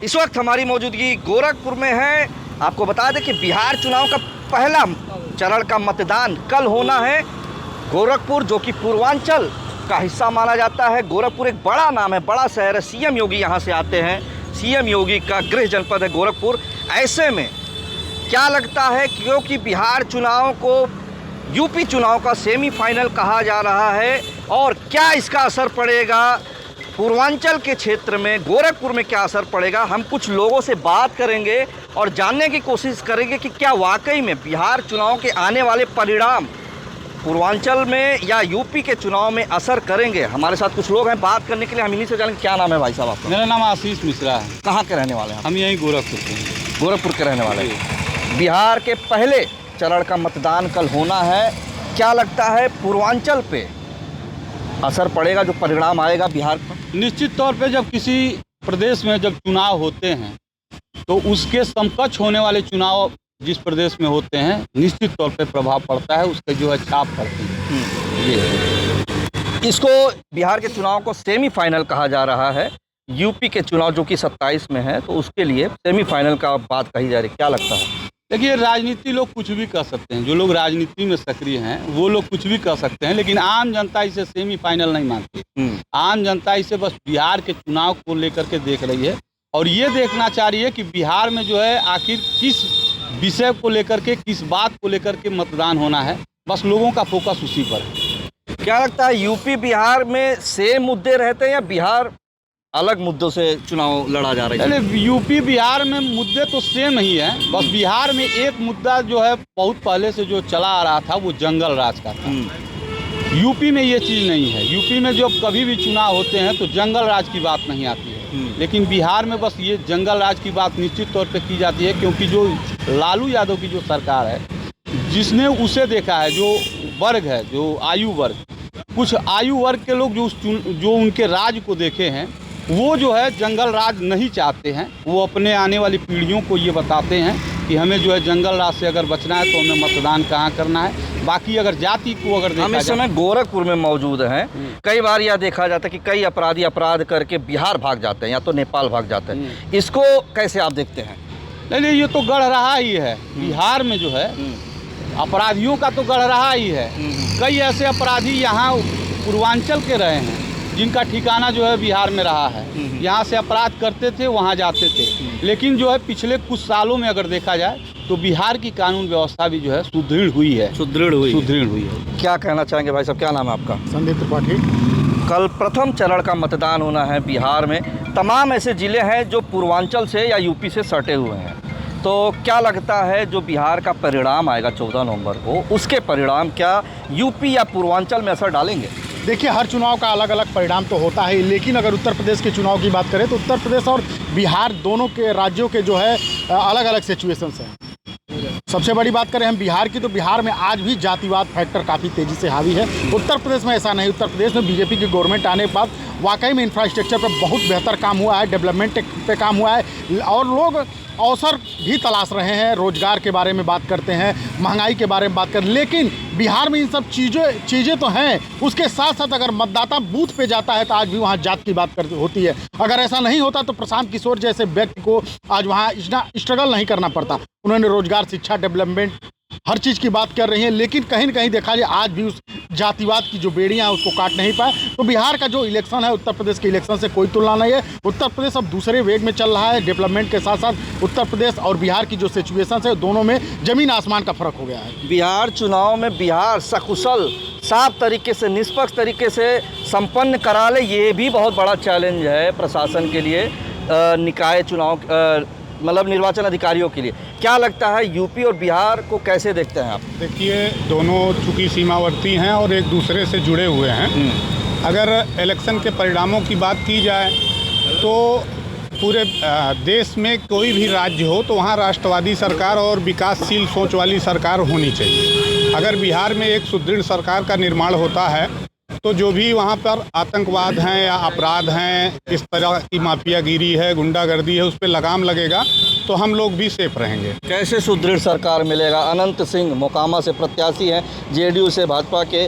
इस वक्त हमारी मौजूदगी गोरखपुर में है। आपको बता दें कि बिहार चुनाव का पहला चरण का मतदान कल होना है। गोरखपुर जो कि पूर्वांचल का हिस्सा माना जाता है। गोरखपुर एक बड़ा नाम है, बड़ा शहर है। सीएम योगी यहाँ से आते हैं। सीएम योगी का गृह जनपद है गोरखपुर। ऐसे में क्या लगता है, क्योंकि बिहार चुनाव को यूपी चुनाव का सेमीफाइनल कहा जा रहा है, और क्या इसका असर पड़ेगा पूर्वांचल के क्षेत्र में, गोरखपुर में क्या असर पड़ेगा, हम कुछ लोगों से बात करेंगे और जानने की कोशिश करेंगे कि क्या वाकई में बिहार चुनाव के आने वाले परिणाम पूर्वांचल में या यूपी के चुनाव में असर करेंगे। हमारे साथ कुछ लोग हैं बात करने के लिए। हम इन्हीं से जानेंगे। क्या नाम है भाई साहब आपका? मेरा नाम आशीष मिश्रा है। कहाँ के रहने वाले हैं? हम यहीं गोरखपुर के हैं। गोरखपुर के रहने वाले हैं। बिहार के पहले चरण का मतदान कल होना है। क्या लगता है पूर्वांचल पे असर पड़ेगा जो परिणाम आएगा बिहार पर? निश्चित तौर पे जब किसी प्रदेश में जब चुनाव होते हैं तो उसके समकक्ष होने वाले चुनाव जिस प्रदेश में होते हैं निश्चित तौर पे प्रभाव पड़ता है, उसके जो है छाप पड़ती है। ये इसको बिहार के चुनाव को सेमीफाइनल कहा जा रहा है। यूपी के चुनाव जो कि 27 में है, तो उसके लिए सेमीफाइनल का बात कही जा रही है। क्या लगता है? देखिए, राजनीति लोग कुछ भी कर सकते हैं। जो लोग राजनीति में सक्रिय हैं वो लोग कुछ भी कर सकते हैं, लेकिन आम जनता इसे सेमीफाइनल नहीं मानती। आम जनता इसे बस बिहार के चुनाव को लेकर के देख रही है, और ये देखना चाह रही है कि बिहार में जो है आखिर किस विषय को लेकर के, किस बात को लेकर के मतदान होना है। बस लोगों का फोकस उसी पर है। क्या लगता है यूपी बिहार में सेम मुद्दे रहते हैं या बिहार अलग मुद्दों से चुनाव लड़ा जा रहा है? यूपी बिहार में मुद्दे तो सेम ही हैं। बस बिहार में एक मुद्दा जो है बहुत पहले से जो चला आ रहा था वो जंगल राज का था। यूपी में ये चीज़ नहीं है। यूपी में जब कभी भी चुनाव होते हैं तो जंगल राज की बात नहीं आती है, लेकिन बिहार में बस ये जंगल राज की बात निश्चित तौर पे की जाती है, क्योंकि जो लालू यादव की जो सरकार है, जिसने उसे देखा है, जो वर्ग है, जो आयु वर्ग, कुछ आयु वर्ग के लोग जो उनके राज को देखे हैं, वो जो है जंगल राज नहीं चाहते हैं। वो अपने आने वाली पीढ़ियों को ये बताते हैं कि हमें जो है जंगल राज से अगर बचना है तो हमें मतदान कहाँ करना है। बाकी अगर जाति को अगर देखा, हम इस समय गोरखपुर में मौजूद हैं। कई बार यह देखा जाता है कि कई अपराधी अपराध करके बिहार भाग जाते हैं या तो नेपाल भाग जाते हैं। इसको कैसे आप देखते हैं? नहीं, ये तो गढ़ रहा ही है। बिहार में जो है अपराधियों का तो गढ़ रहा ही है। कई ऐसे अपराधी यहाँ पूर्वांचल के रहे हैं जिनका ठिकाना जो है बिहार में रहा है। यहाँ से अपराध करते थे, वहाँ जाते थे, लेकिन जो है पिछले कुछ सालों में अगर देखा जाए तो बिहार की कानून व्यवस्था भी जो है सुदृढ़ हुई है। सुदृढ़ हुई है। क्या कहना चाहेंगे भाई साहब? क्या नाम है आपका? संदीप त्रिपाठी। कल प्रथम चरण का मतदान होना है बिहार में। तमाम ऐसे ज़िले हैं जो पूर्वांचल से या यूपी से सटे हुए हैं। तो क्या लगता है जो बिहार का परिणाम आएगा 14 नवंबर को, उसके परिणाम क्या यूपी या पूर्वांचल में असर डालेंगे? देखिए, हर चुनाव का अलग अलग परिणाम तो होता है, लेकिन अगर उत्तर प्रदेश के चुनाव की बात करें तो उत्तर प्रदेश और बिहार दोनों के राज्यों के जो है अलग अलग सिचुएशंस हैं। सबसे बड़ी बात करें हम बिहार की, तो बिहार में आज भी जातिवाद फैक्टर काफ़ी तेज़ी से हावी है। उत्तर प्रदेश में ऐसा नहीं। उत्तर प्रदेश में बीजेपी की गवर्नमेंट आने के बाद वाकई में इंफ्रास्ट्रक्चर पर बहुत बेहतर काम हुआ है, डेवलपमेंट पे काम हुआ है, और लोग अवसर भी तलाश रहे हैं। रोजगार के बारे में बात करते हैं, महंगाई के बारे में बात करते हैं, लेकिन बिहार में इन सब चीज़ें तो हैं। उसके साथ साथ अगर मतदाता बूथ पे जाता है तो आज भी वहाँ जात की बात होती है। अगर ऐसा नहीं होता तो प्रशांत किशोर जैसे व्यक्ति को आज वहाँ इतना स्ट्रगल नहीं करना पड़ता। उन्होंने रोजगार, शिक्षा, डेवलपमेंट हर चीज़ की बात कर रही हैं, लेकिन कहीं न कहीं देखा जाए आज भी उस जातिवाद की जो बेड़ियां हैं उसको काट नहीं पाए। तो बिहार का जो इलेक्शन है उत्तर प्रदेश के इलेक्शन से कोई तुलना नहीं है। उत्तर प्रदेश अब दूसरे वेग में चल रहा है। डेवलपमेंट के साथ साथ उत्तर प्रदेश और बिहार की जो सिचुएशन है दोनों में ज़मीन आसमान का फ़र्क हो गया है। बिहार चुनाव में बिहार सकुशल, साफ तरीके से, निष्पक्ष तरीके से संपन्न करा ले, ये भी बहुत बड़ा चैलेंज है प्रशासन के लिए, निकाय चुनाव मतलब निर्वाचन अधिकारियों के लिए। क्या लगता है यूपी और बिहार को कैसे देखते हैं आप? देखिए, दोनों चूँकि सीमावर्ती हैं और एक दूसरे से जुड़े हुए हैं। अगर इलेक्शन के परिणामों की बात की जाए तो पूरे देश में कोई भी राज्य हो तो वहाँ राष्ट्रवादी सरकार और विकासशील सोच वाली सरकार होनी चाहिए। अगर बिहार में एक सुदृढ़ सरकार का निर्माण होता है तो जो भी वहाँ पर आतंकवाद हैं या अपराध हैं, इस तरह की माफियागिरी है, गुंडागर्दी है, उस पर लगाम लगेगा तो हम लोग भी सेफ रहेंगे। कैसे सुदृढ़ सरकार मिलेगा? अनंत सिंह मोकामा से प्रत्याशी हैं, जेडीयू से भाजपा के,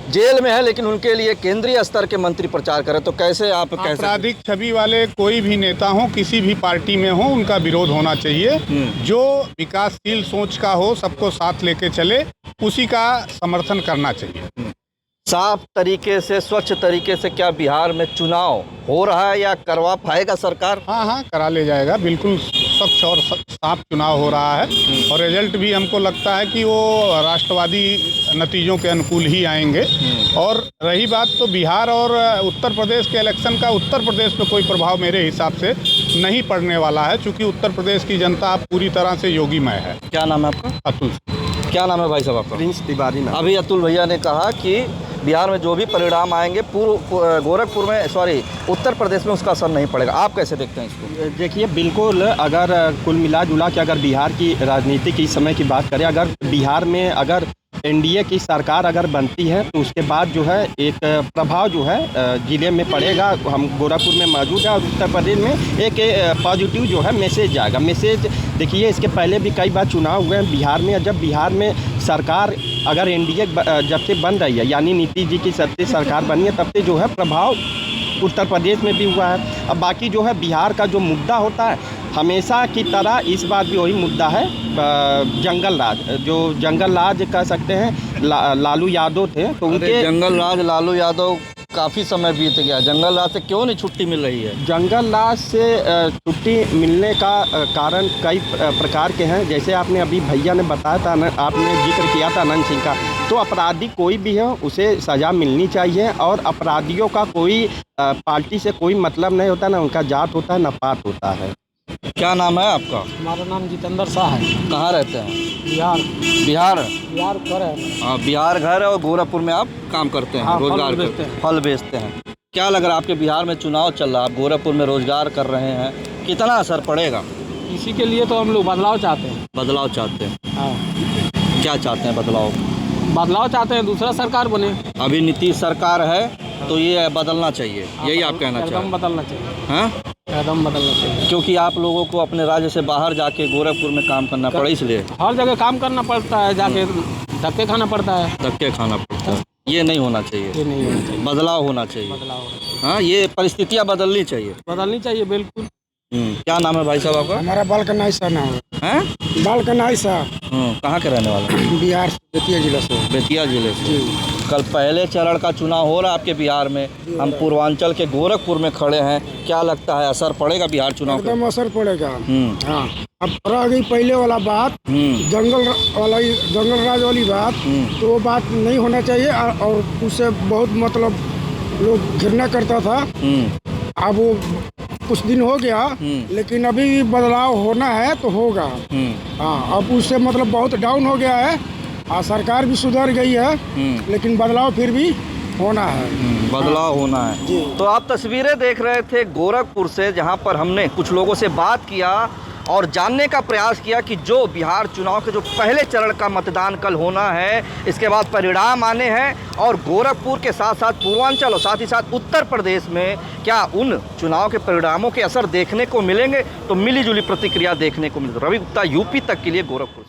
जेल में है, लेकिन उनके लिए केंद्रीय स्तर के मंत्री प्रचार करें, तो कैसे आप कह सकते हैं? आपराधिक छवि वाले कोई भी नेता हो, किसी भी पार्टी में हो, उनका विरोध होना चाहिए। जो विकासशील सोच का हो, सबको साथ लेके चले, उसी का समर्थन करना चाहिए। साफ तरीके से, स्वच्छ तरीके से क्या बिहार में चुनाव हो रहा है या करवा पाएगा सरकार? हाँ, करा ले जाएगा। बिल्कुल स्वच्छ और साफ चुनाव हो रहा है और रिजल्ट भी हमको लगता है कि वो राष्ट्रवादी नतीजों के अनुकूल ही आएंगे। और रही बात तो बिहार और उत्तर प्रदेश के इलेक्शन का, उत्तर प्रदेश पे कोई प्रभाव मेरे हिसाब से नहीं पड़ने वाला है, क्योंकि उत्तर प्रदेश की जनता अब पूरी तरह से योगीमय है। क्या नाम है आपका? अतुल। क्या नाम है भाई साहब आपका? प्रिंस तिवारी नाम। अभी अतुल भैया ने कहा कि बिहार में जो भी परिणाम आएंगे गोरखपुर में, सॉरी, उत्तर प्रदेश में उसका असर नहीं पड़ेगा। आप कैसे देखते हैं इसको? देखिए, बिल्कुल, अगर कुल मिला जुला के अगर बिहार की राजनीति की समय की बात करें, अगर बिहार में अगर एनडीए की सरकार अगर बनती है तो उसके बाद जो है एक प्रभाव जो है ज़िले में पड़ेगा। हम गोरखपुर में मौजूद है और उत्तर प्रदेश में एक पॉजिटिव जो है मैसेज जाएगा। मैसेज देखिए, इसके पहले भी कई बार चुनाव हुए हैं बिहार में। जब बिहार में सरकार अगर एनडीए जब से बन रही है, यानी नीतीश जी की सबसे सरकार बनी है, तब से जो है प्रभाव उत्तर प्रदेश में भी हुआ है। अब बाकी जो है बिहार का जो मुद्दा होता है, हमेशा की तरह इस बार भी वही मुद्दा है, जंगल राज। जो जंगल राज कह सकते हैं, लालू यादव थे, तो उनके जंगल राज लालू यादव काफ़ी समय बीत गया, जंगल राज से क्यों नहीं छुट्टी मिल रही है? जंगल राज से छुट्टी मिलने का कारण कई प्रकार के हैं। जैसे आपने अभी भैया ने बताया था, आपने जिक्र किया था अनंत सिंह का, तो अपराधी कोई भी हो उसे सज़ा मिलनी चाहिए। और अपराधियों का कोई पार्टी से कोई मतलब नहीं होता, ना उनका जात होता है ना पात होता है। क्या नाम है आपका? हमारा नाम जितेंद्र शाह है। कहाँ रहते हैं? बिहार बिहार घर है। हाँ, बिहार घर है और गोरखपुर में आप काम करते हैं, हाँ, रोजगार बेचते हैं। फल बेचते हैं। क्या लग रहा है आपके बिहार में चुनाव चल रहा है, आप गोरखपुर में रोजगार कर रहे हैं, कितना असर पड़ेगा? इसी के लिए तो हम लोग बदलाव चाहते हैं। बदलाव चाहते हैं? हाँ, क्या चाहते हैं बदलाव चाहते हैं, दूसरा सरकार बने। अभी नीतीश सरकार है तो ये बदलना चाहिए, यही आप कहना चाहते एकदम बदलना चाहिए। हैं? एकदम बदलना चाहिए, क्योंकि आप लोगों को अपने राज्य से बाहर जाके गोरखपुर में काम करना पड़ा, इसलिए हर जगह काम करना पड़ता है, जाके धक्के खाना पड़ता है। धक्के खाना पड़ता है। ये नहीं होना चाहिए, ये नहीं होना चाहिए, बदलाव होना चाहिए। बदलाव हाँ, ये परिस्थितियाँ बदलनी चाहिए। बदलनी चाहिए, बिल्कुल। क्या नाम है भाई साहब आपका? हमारा बालकनाई सा नाम हैं? बालकनाई सा, कहाँ के रहने वाले हैं? बिहार बेतिया जिला से। बेतिया जिले से। कल पहले चरण का चुनाव हो रहा है आपके बिहार में, हम पूर्वांचल के गोरखपुर में खड़े हैं, क्या लगता है असर पड़ेगा बिहार चुनाव पे? एकदम असर पड़ेगा। हाँ, अब रह गई पहले वाला बात, जंगल राज वाली बात, तो वो बात नहीं होना चाहिए। और उससे बहुत मतलब लोग घृणा करता था। अब वो कुछ दिन हो गया, लेकिन अभी बदलाव होना है तो होगा। हाँ, अब उससे मतलब बहुत डाउन हो गया है। सरकार भी सुधर गई है, लेकिन बदलाव फिर भी होना है। बदलाव होना है। तो आप तस्वीरें देख रहे थे गोरखपुर से, जहां पर हमने कुछ लोगों से बात किया और जानने का प्रयास किया कि जो बिहार चुनाव के जो पहले चरण का मतदान कल होना है, इसके बाद परिणाम आने हैं, और गोरखपुर के साथ साथ पूर्वांचल और साथ ही साथ उत्तर प्रदेश में क्या उन चुनाव के परिणामों के असर देखने को मिलेंगे, तो मिली जुली प्रतिक्रिया देखने को मिलेगी। रवि गुप्ता, यूपी तक के लिए, गोरखपुर।